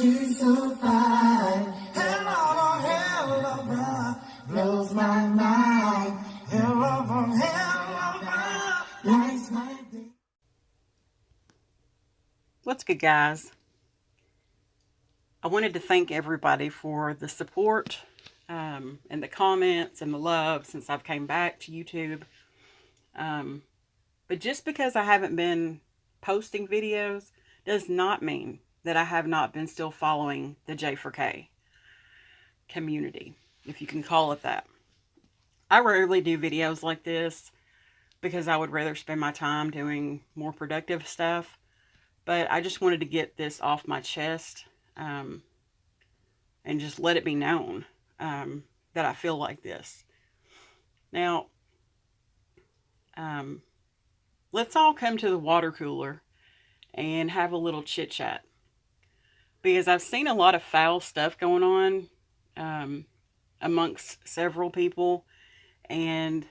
she's so fine. Hell of her blows my mind. Hell of her lights my day. What's good, guys? I wanted to thank everybody for the support and the comments and the love since I've came back to YouTube. But just because I haven't been posting videos does not mean that I have not been still following the J4K community, if you can call it that. I rarely do videos like this because I would rather spend my time doing more productive stuff. But I just wanted to get this off my chest and just let it be known that I feel like this. Now, let's all come to the water cooler and have a little chit chat, because I've seen a lot of foul stuff going on amongst several people, and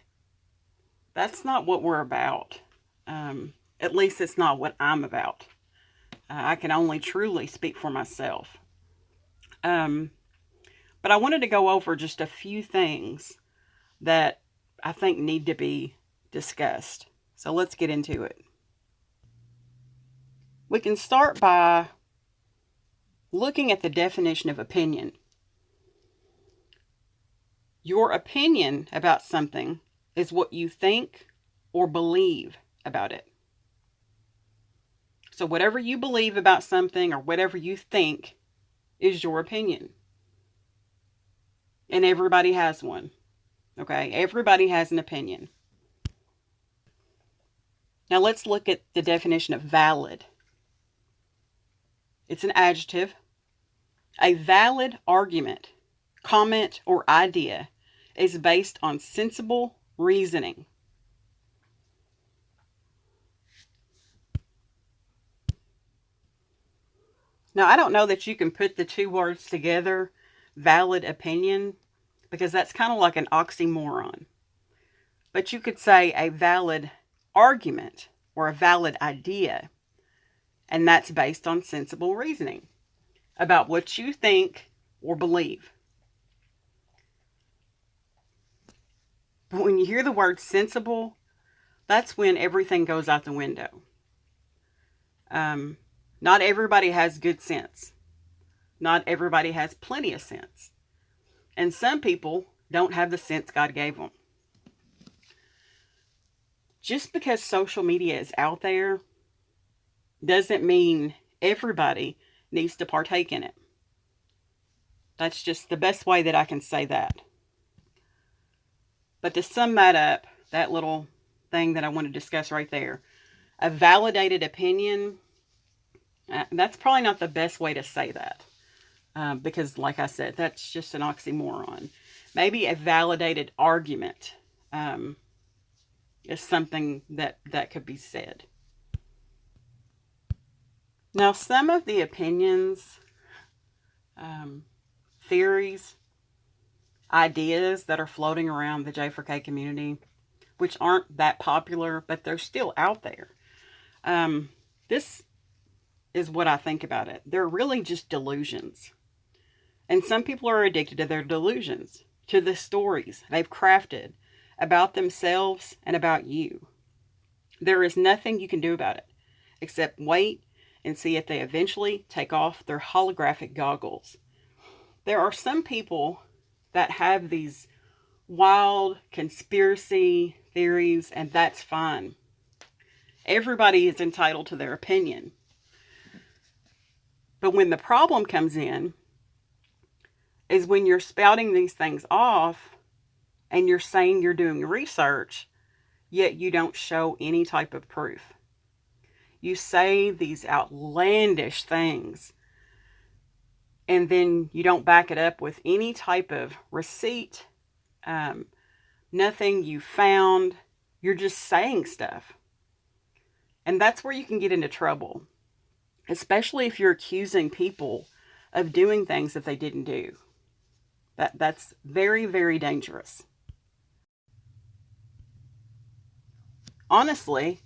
that's not what we're about. At least it's not what I'm about. I can only truly speak for myself. But I wanted to go over just a few things that I think need to be discussed. So let's get into it. We can start by looking at the definition of opinion. Your opinion about something is what you think or believe about it. So whatever you believe about something or whatever you think is your opinion. And everybody has one. Okay? Everybody has an opinion. Now let's look at the definition of valid. It's an adjective. A valid argument, comment, or idea is based on sensible reasoning. Now, I don't know that you can put the two words together, valid opinion, because that's kind of like an oxymoron. But you could say a valid argument or a valid idea, and that's based on sensible reasoning about what you think or believe. But when you hear the word sensible, that's when everything goes out the window. Not everybody has good sense. Not everybody has plenty of sense. And some people don't have the sense God gave them. Just because social media is out there doesn't mean everybody needs to partake in it. That's just the best way that I can say that. But to sum that up, that little thing that I want to discuss right there, a validated opinion, that's probably not the best way to say that. Because like I said, that's just an oxymoron. Maybe a validated argument is something that could be said. Now, some of the opinions, theories, ideas that are floating around the J4K community, which aren't that popular, but they're still out there. This is what I think about it. They're really just delusions. And some people are addicted to their delusions, to the stories they've crafted about themselves and about you. There is nothing you can do about it except wait and see if they eventually take off their holographic goggles. There are some people that have these wild conspiracy theories, and that's fine. Everybody is entitled to their opinion. But when the problem comes in is when you're spouting these things off and you're saying you're doing research, yet you don't show any type of proof. You say these outlandish things, and then you don't back it up with any type of receipt, nothing you found. You're just saying stuff. And that's where you can get into trouble, especially if you're accusing people of doing things that they didn't do. That's very, very dangerous. Honestly,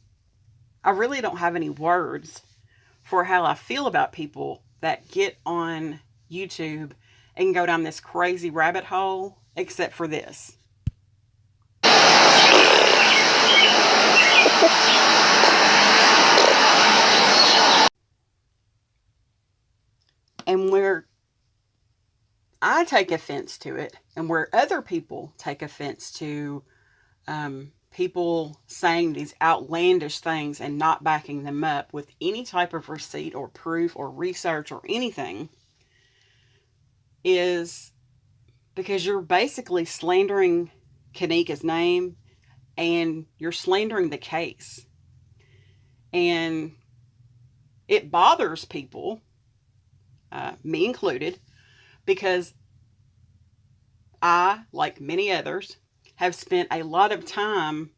I really don't have any words for how I feel about people that get on YouTube and go down this crazy rabbit hole, except for this. And where I take offense to it, and where other people take offense to people saying these outlandish things and not backing them up with any type of receipt or proof or research or anything, is because you're basically slandering Kenneka's name and you're slandering the case. And it bothers people, me included, because I, like many others, have spent a lot of time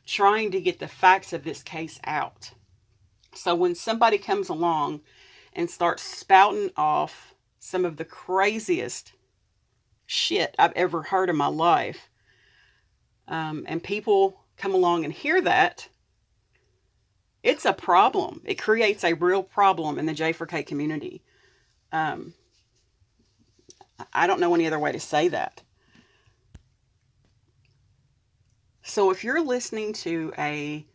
trying to get the facts of this case out. So when somebody comes along and starts spouting off some of the craziest shit I've ever heard in my life, and people come along and hear that, it's a problem. It creates a real problem in the J4K community. I don't know any other way to say that. So if you're listening to a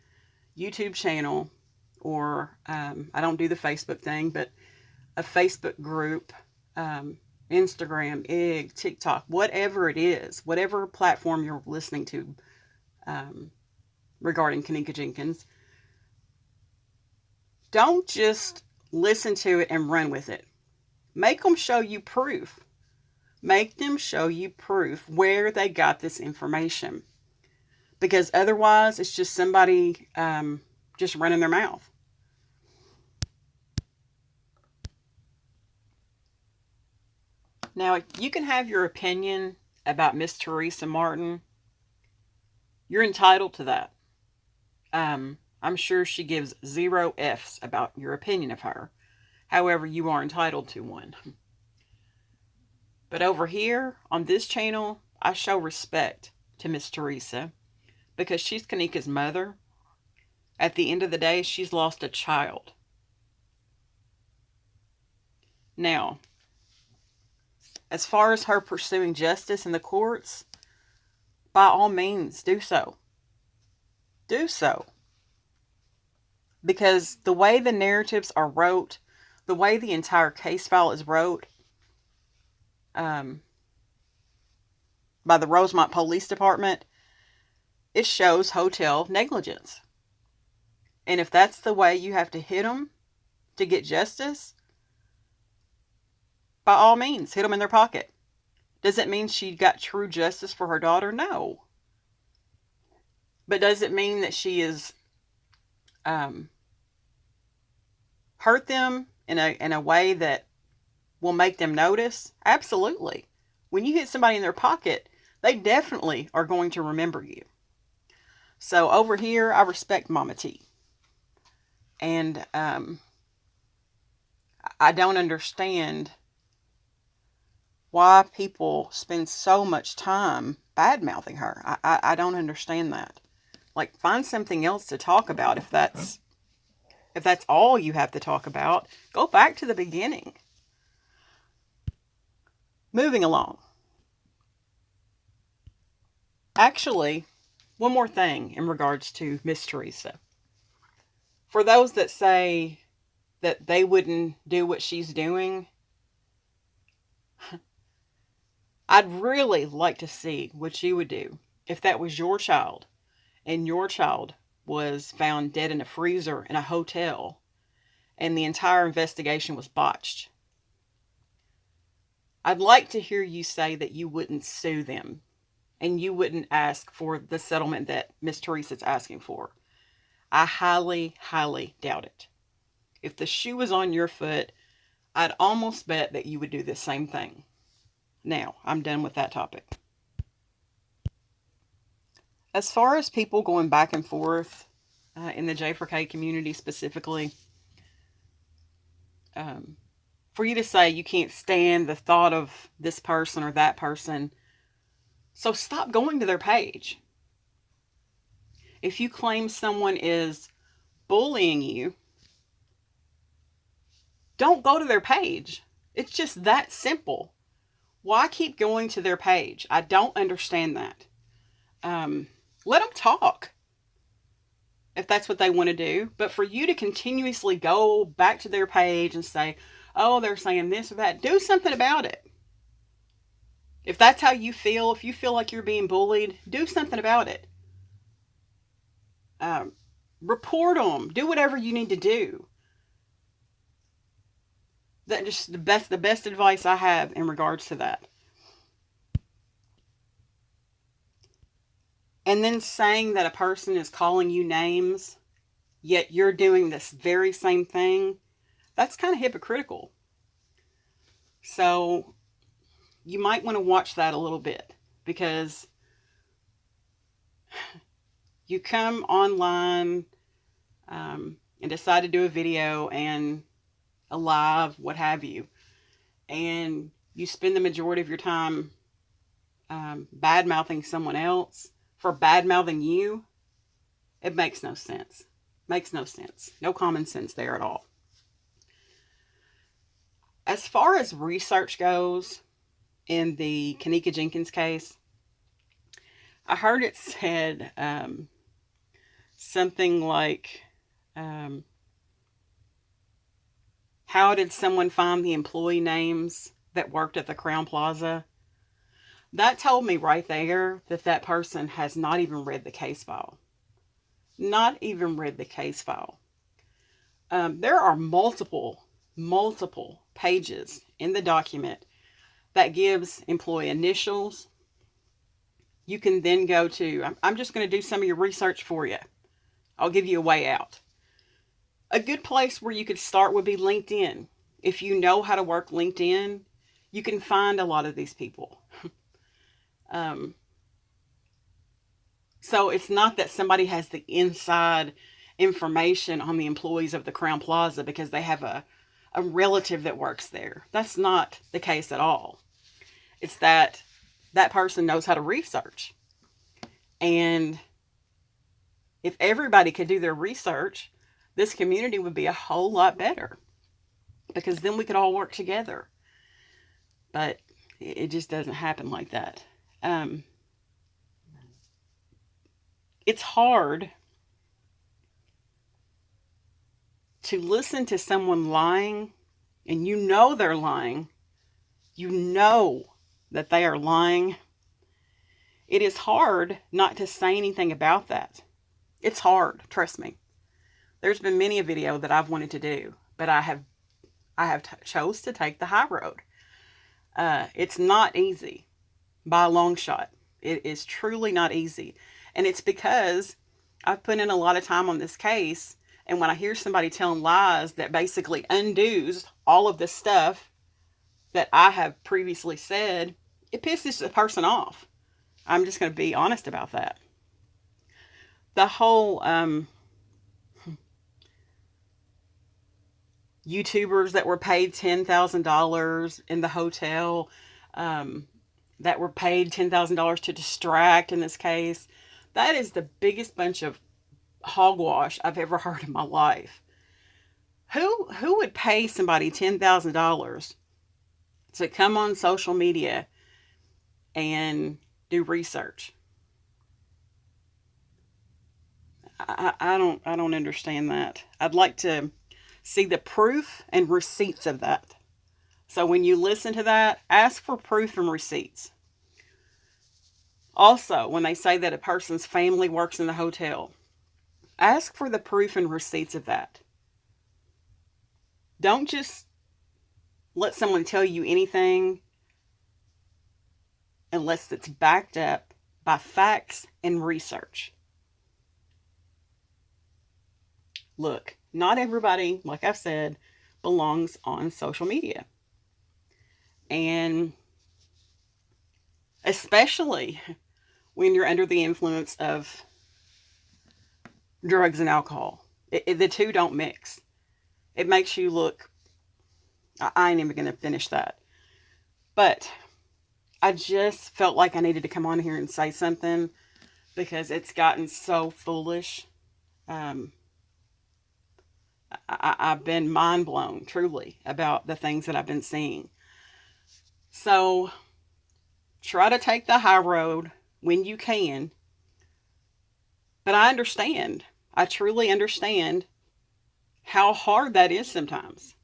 YouTube channel, or I don't do the Facebook thing, but a Facebook group, Instagram, IG, TikTok, whatever it is, whatever platform you're listening to regarding Kenneka Jenkins, don't just listen to it and run with it. Make them show you proof. Make them show you proof where they got this information. Because otherwise, it's just somebody just running their mouth. Now, you can have your opinion about Miss Teresa Martin. You're entitled to that. I'm sure she gives 0 F's about your opinion of her. However, you are entitled to one. But over here, on this channel, I show respect to Miss Teresa, because she's Kenneka's mother. At the end of the day, she's lost a child. Now, as far as her pursuing justice in the courts, by all means, do so. Do so. Because the way the narratives are wrote, the way the entire case file is wrote, by the Rosemont Police Department, it shows hotel negligence. And if that's the way you have to hit them to get justice, by all means, hit them in their pocket. Does it mean she got true justice for her daughter? No. But does it mean that she is hurt them in a way that will make them notice? Absolutely. When you hit somebody in their pocket, they definitely are going to remember you. So over here, I respect Mama T. And I don't understand why people spend so much time bad-mouthing her. I don't understand that. Like, find something else to talk about if that's all you have to talk about. Go back to the beginning. Moving along. Actually, one more thing in regards to Miss Teresa. For those that say that they wouldn't do what she's doing, I'd really like to see what you would do if that was your child and your child was found dead in a freezer in a hotel and the entire investigation was botched. I'd like to hear you say that you wouldn't sue them and you wouldn't ask for the settlement that Miss Teresa's asking for. I highly, highly doubt it. If the shoe was on your foot, I'd almost bet that you would do the same thing. Now, I'm done with that topic. As far as people going back and forth in the J4K community specifically, for you to say you can't stand the thought of this person or that person, so stop going to their page. If you claim someone is bullying you, don't go to their page. It's just that simple. Why keep going to their page? I don't understand that. Let them talk if that's what they want to do. But for you to continuously go back to their page and say, oh, they're saying this or that, do something about it. If that's how you feel, if you feel like you're being bullied, do something about it. Report them. Do whatever you need to do. That's just the best advice I have in regards to that. And then saying that a person is calling you names, yet you're doing this very same thing, that's kind of hypocritical. So you might want to watch that a little bit, because you come online and decide to do a video and a live, what have you, and you spend the majority of your time bad-mouthing someone else for bad-mouthing you. It makes no sense. Makes no sense. No common sense there at all. As far as research goes, in the Kenneka Jenkins case, I heard it said something like, how did someone find the employee names that worked at the Crowne Plaza? That told me right there that that person has not even read the case file. Not even read the case file. There are multiple pages in the document that gives employee initials. You can then go to, I'm just going to do some of your research for you. I'll give you a way out. A good place where you could start would be LinkedIn. If you know how to work LinkedIn, you can find a lot of these people. So it's not that somebody has the inside information on the employees of the Crowne Plaza because they have a relative that works there. That's not the case at all. It's that that person knows how to research. And if everybody could do their research, this community would be a whole lot better, because then we could all work together. But it just doesn't happen like that. It's hard to listen to someone lying, and you know they're lying. You know that they are lying. It is hard not to say anything about that. It's hard, trust me. There's been many a video that I've wanted to do, but I have chose to take the high road. It's not easy by a long shot. It is truly not easy. And it's because I've put in a lot of time on this case. And when I hear somebody telling lies that basically undoes all of the stuff that I have previously said, it pisses the person off. I'm just going to be honest about that. The whole YouTubers that were paid $10,000 in the hotel, that were paid $10,000 to distract in this case, that is the biggest bunch of hogwash I've ever heard in my life. Who would pay somebody $10,000 to come on social media and do research? I don't understand that. I'd like to see the proof and receipts of that. So when you listen to that, ask for proof and receipts. Also, when they say that a person's family works in the hotel, ask for the proof and receipts of that. Don't just let someone tell you anything unless it's backed up by facts and research. Look, not everybody, like I've said, belongs on social media. And especially when you're under the influence of drugs and alcohol. The two don't mix. It makes you look... I ain't even going to finish that. But I just felt like I needed to come on here and say something, because it's gotten so foolish. I've been mind blown, truly, about the things that I've been seeing. So try to take the high road when you can. But I understand. I truly understand how hard that is sometimes.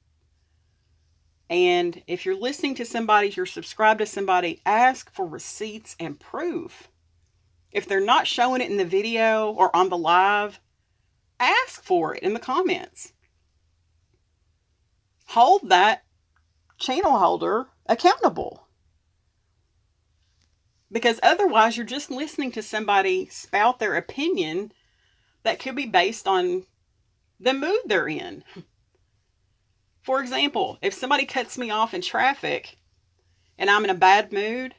And if you're listening to somebody, if you're subscribed to somebody, ask for receipts and proof. If they're not showing it in the video or on the live, ask for it in the comments. Hold that channel holder accountable. Because otherwise, you're just listening to somebody spout their opinion that could be based on the mood they're in. For example, if somebody cuts me off in traffic and I'm in a bad mood,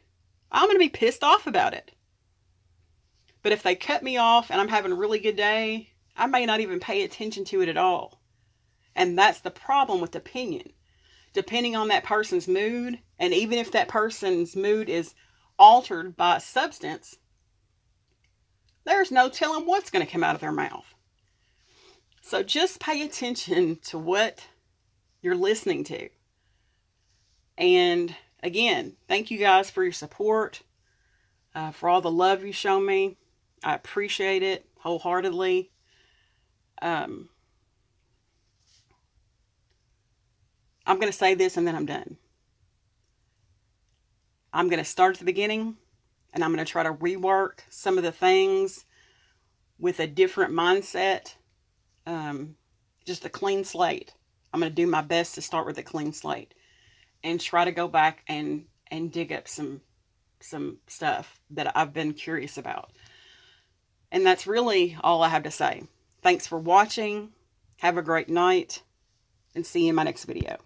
I'm going to be pissed off about it. But if they cut me off and I'm having a really good day, I may not even pay attention to it at all. And that's the problem with opinion. Depending on that person's mood, and even if that person's mood is altered by a substance, there's no telling what's going to come out of their mouth. So just pay attention to what you're listening to. And again, thank you guys for your support, for all the love you show me. I appreciate it wholeheartedly. I'm going to say this and then I'm done. I'm going to start at the beginning and I'm going to try to rework some of the things with a different mindset. Just a clean slate. I'm going to do my best to start with a clean slate and try to go back and dig up some stuff that I've been curious about. And that's really all I have to say. Thanks for watching. Have a great night and see you in my next video.